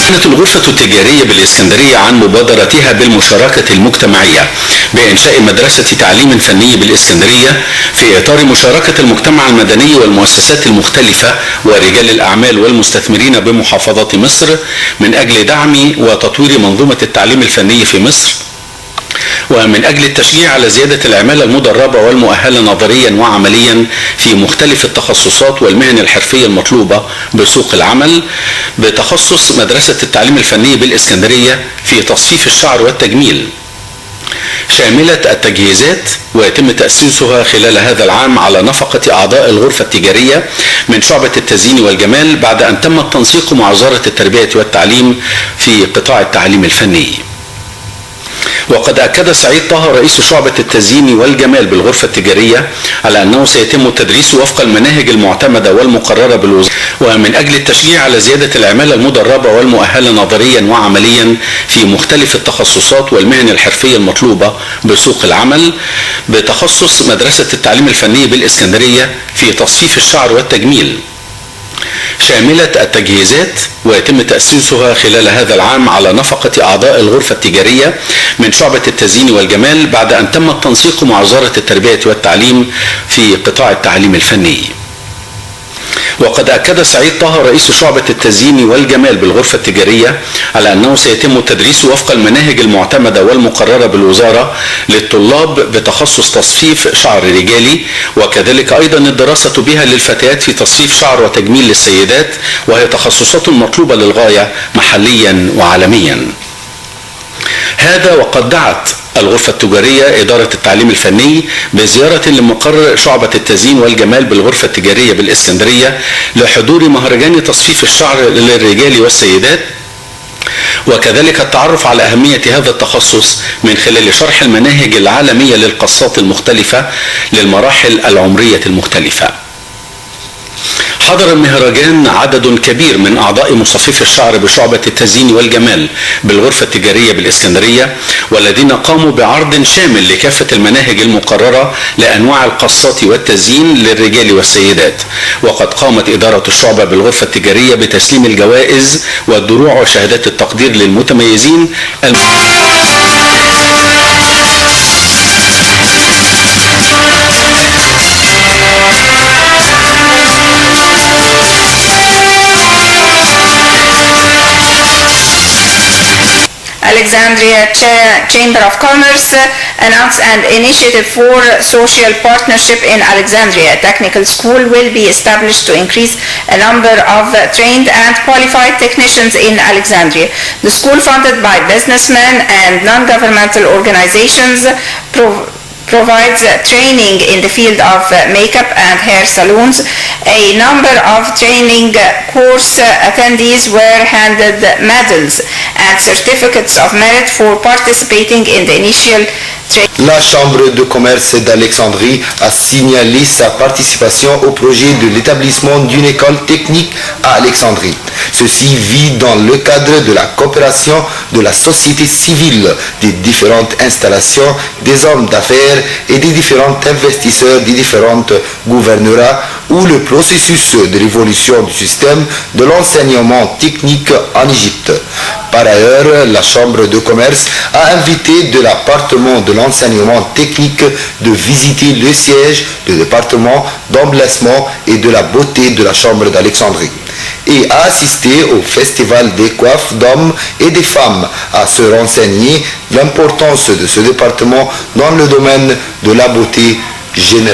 أعلنت الغرفة التجارية بالإسكندرية عن مبادرتها بالمشاركة المجتمعية بإنشاء مدرسة تعليم فني بالإسكندرية في إطار مشاركة المجتمع المدني والمؤسسات المختلفة ورجال الأعمال والمستثمرين بمحافظات مصر من أجل دعم وتطوير منظومة التعليم الفني في مصر، ومن أجل التشجيع على زيادة العمالة المدربة والمؤهلة نظريا وعمليا في مختلف التخصصات والمهن الحرفية المطلوبة بسوق العمل، بتخصص مدرسة التعليم الفني بالإسكندرية في تصفيف الشعر والتجميل، شاملة التجهيزات، ويتم تأسيسها خلال هذا العام على نفقة أعضاء الغرفة التجارية من شعبة التزيين والجمال بعد أن تم التنسيق مع وزارة التربية والتعليم في قطاع التعليم الفني. وقد أكد سعيد طه رئيس شعبة التزيين والجمال بالغرفة التجارية على أنه سيتم التدريس وفق المناهج المعتمدة والمقررة بالوزارة، ومن أجل التشجيع على زيادة العمالة المدربة والمؤهلة نظريا وعمليا في مختلف التخصصات والمهن الحرفية المطلوبة بسوق العمل، بتخصص مدرسة التعليم الفني بالإسكندرية في تصفيف الشعر والتجميل، شاملة التجهيزات، ويتم تأسيسها خلال هذا العام على نفقة أعضاء الغرفة التجارية من شعبة التزيين والجمال بعد أن تم التنسيق مع وزارة التربية والتعليم في قطاع التعليم الفني. وقد أكد سعيد طه رئيس شعبة التزيين والجمال بالغرفة التجارية على أنه سيتم التدريس وفق المناهج المعتمدة والمقررة بالوزارة للطلاب بتخصص تصفيف شعر رجالي، وكذلك أيضا الدراسة بها للفتيات في تصفيف شعر وتجميل للسيدات، وهي تخصصات مطلوبة للغاية محليا وعالميا. هذا وقد دعت الغرفة التجارية إدارة التعليم الفني بزيارة لمقر شعبة التزيين والجمال بالغرفة التجارية بالإسكندرية لحضور مهرجان تصفيف الشعر للرجال والسيدات، وكذلك التعرف على أهمية هذا التخصص من خلال شرح المناهج العالمية للقصات المختلفة للمراحل العمرية المختلفة. حضر المهرجان عدد كبير من أعضاء مصفف الشعر بشعبة التزيين والجمال بالغرفة التجارية بالإسكندرية، والذين قاموا بعرض شامل لكافة المناهج المقررة لأنواع القصات والتزيين للرجال والسيدات. وقد قامت إدارة الشعبة بالغرفة التجارية بتسليم الجوائز والدروع وشهادات التقدير للمتميزين. Alexandria Chamber of Commerce announced an initiative for social partnership in Alexandria. A technical school will be established to increase a number of trained and qualified technicians in Alexandria. The school, funded by businessmen and non-governmental organizations, provides training in the field of makeup and hair salons. A number of training course attendees were handed medals and certificates of merit for participating in the initial training. La Chambre de commerce d'Alexandrie a signalé sa participation au projet de l'établissement d'une école technique à Alexandrie. Ceci vit dans le cadre de la coopération de la société civile, des différentes installations, des hommes d'affaires et des différents investisseurs des différentes gouvernorats, où le processus de révolution du système de l'enseignement technique en Égypte. Par ailleurs, la Chambre de commerce a invité de l'appartement de l'enseignement technique de visiter le siège du département d'emplacement et de la beauté de la Chambre d'Alexandrie et a assisté au festival des coiffes d'hommes et des femmes, à se renseigner l'importance de ce département dans le domaine de la beauté générale.